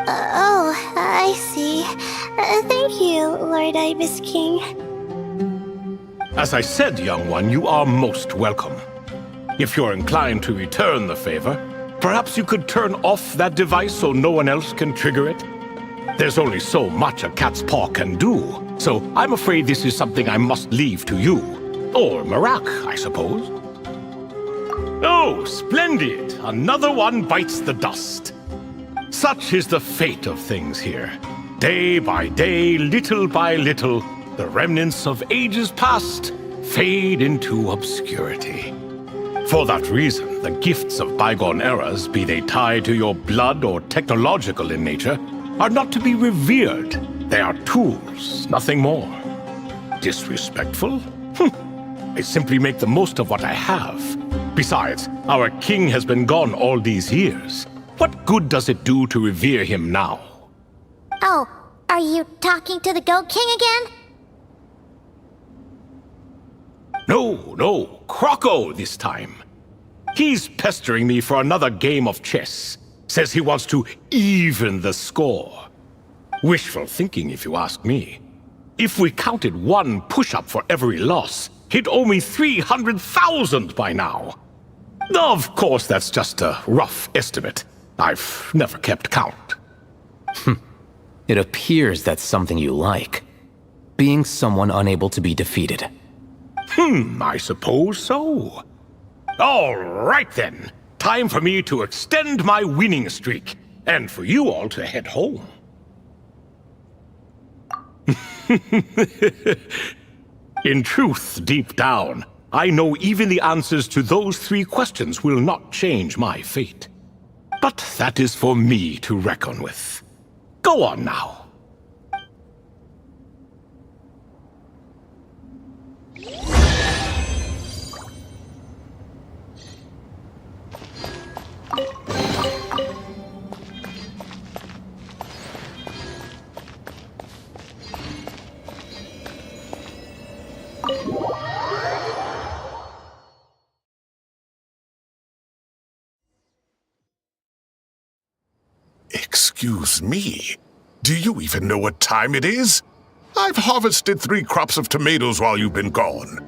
Oh, I see. Thank you, Lord Ibis King. As I said, young one, you are most welcome. If you're inclined to return the favor, perhaps you could turn off that device so no one else can trigger it? There's only so much a cat's paw can do, so I'm afraid this is something I must leave to you. Or Marak, I suppose. Oh, splendid! Another one bites the dust. Such is the fate of things here. Day by day, little by little, the remnants of ages past fade into obscurity. For that reason, the gifts of bygone eras, be they tied to your blood or technological in nature, are not to be revered. They are tools, nothing more. Disrespectful? I simply make the most of what I have. Besides, our king has been gone all these years. What good does it do to revere him now? Oh, are you talking to the Goat King again? No, Croco this time. He's pestering me for another game of chess. Says he wants to even the score. Wishful thinking, if you ask me. If we counted one push-up for every loss, he'd owe me 300,000 by now. Of course, that's just a rough estimate. I've never kept count. It appears that's something you like. Being someone unable to be defeated. I suppose so. All right then. Time for me to extend my winning streak, and for you all to head home. In truth, deep down, I know even the answers to those 3 questions will not change my fate. But that is for me to reckon with. Go on now. Excuse me? Do you even know what time it is? I've harvested 3 crops of tomatoes while you've been gone.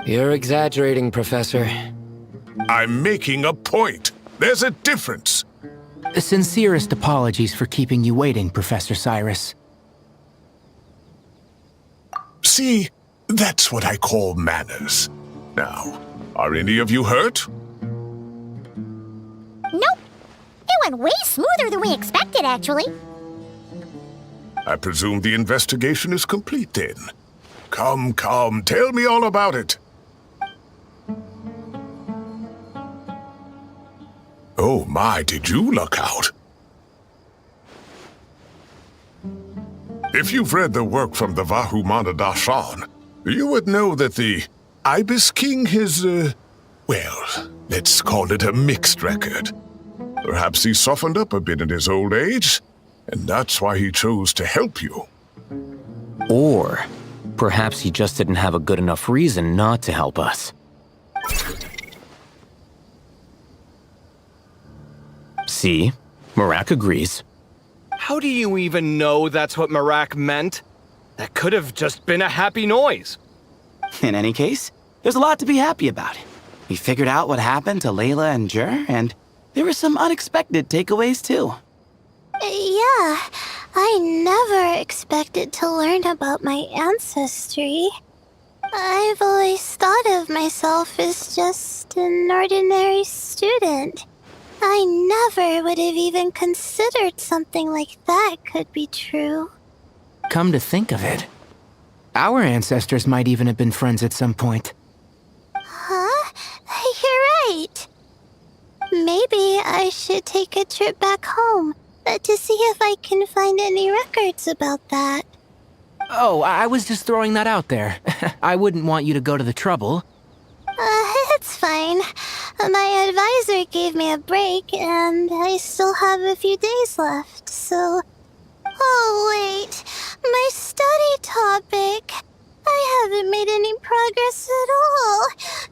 You're exaggerating, Professor. I'm making a point. There's a difference. Sincerest apologies for keeping you waiting, Professor Cyrus. See, that's what I call manners. Now, are any of you hurt? Nope. It went way smoother than we expected, actually. I presume the investigation is complete then. Come, tell me all about it. Oh my, did you luck out? If you've read the work from the Vahumana Dashan, you would know that the Ibis King has, well, let's call it a mixed record. Perhaps he softened up a bit in his old age, and that's why he chose to help you. Or perhaps he just didn't have a good enough reason not to help us. See? Marak agrees. How do you even know that's what Marak meant? That could have just been a happy noise. In any case, there's a lot to be happy about. We figured out what happened to Layla and Jer, and there were some unexpected takeaways too. Yeah, I never expected to learn about my ancestry. I've always thought of myself as just an ordinary student. I never would have even considered something like that could be true. Come to think of it, our ancestors might even have been friends at some point. Huh? You're right. Maybe I should take a trip back home to see if I can find any records about that. Oh, I was just throwing that out there. I wouldn't want you to go to the trouble. It's fine. My advisor gave me a break, and I still have a few days left, so... Oh, wait. My study topic. I haven't made any progress at all.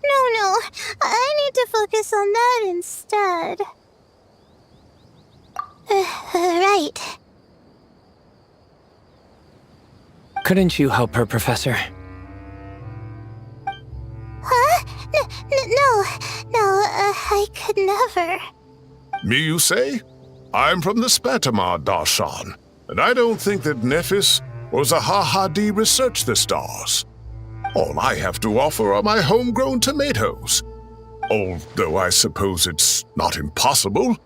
No. I need to focus on that instead. Right. Couldn't you help her, Professor? Huh? No, I could never. Me, you say? I'm from the Spatamar Darshan, and I don't think that Nephis or Zahahadi researched the stars. All I have to offer are my homegrown tomatoes. Although I suppose it's not impossible.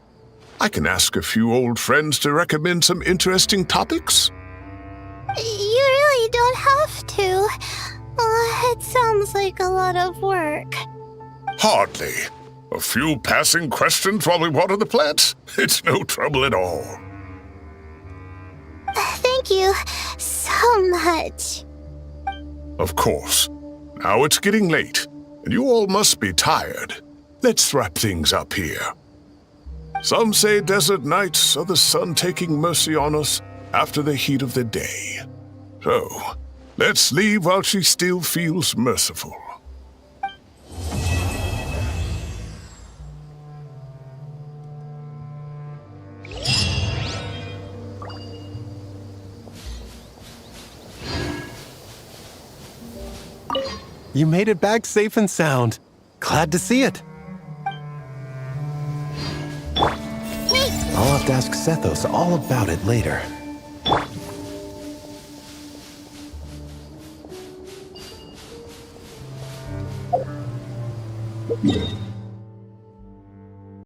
I can ask a few old friends to recommend some interesting topics. You really don't have to. It sounds like a lot of work. Hardly. A few passing questions while we water the plants? It's no trouble at all. Thank you so much. Of course. Now it's getting late, and you all must be tired. Let's wrap things up here. Some say desert nights are the sun taking mercy on us after the heat of the day. So, let's leave while she still feels merciful. You made it back safe and sound. Glad to see it. Hey! I'll have to ask Sethos all about it later.